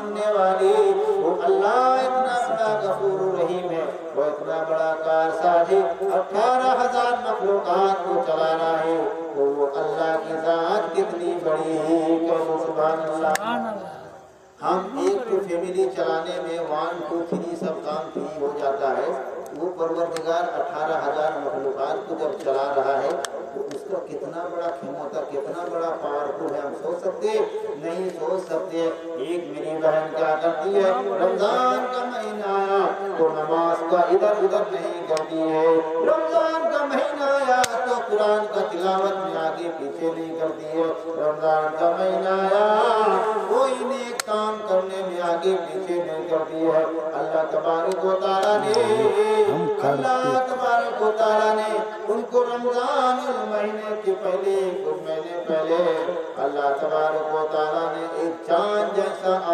मानने वाली वो अल्लाह इतना बड़ा गफूर रहीम है, वो इतना बड़ा कारसाजी 18,000 मखलूकात को चला रहा है, तो वो अल्लाह की जात कितनी बड़ी है। कहो सुभान अल्लाह। हम एक तो फैमिली चलाने में 1 2 3 सब काम फ्री हो जाता है, वो परवरदिगार 18,000 मखलूकात को जब चला रहा है तो उसका कितना बड़ा क्षमता, कितना बड़ा पावरफुल है, हम सोच सकते नहीं सोच सकते। एक मेरी बहन क्या करती है, रमजान का महीना आया तो नमाज का इधर उधर नहीं करती है, रमजान का महीना आया तो कुरान का तिलावत में आगे पीछे नहीं करती है, रमजान का महीना आया कोई नेक काम करने में आगे पीछे नहीं करती है। अल्लाह तबारक व तआला ने उनको रमजान महीने के पहले कुछ महीने पहले अल्लाह तबारक व तआला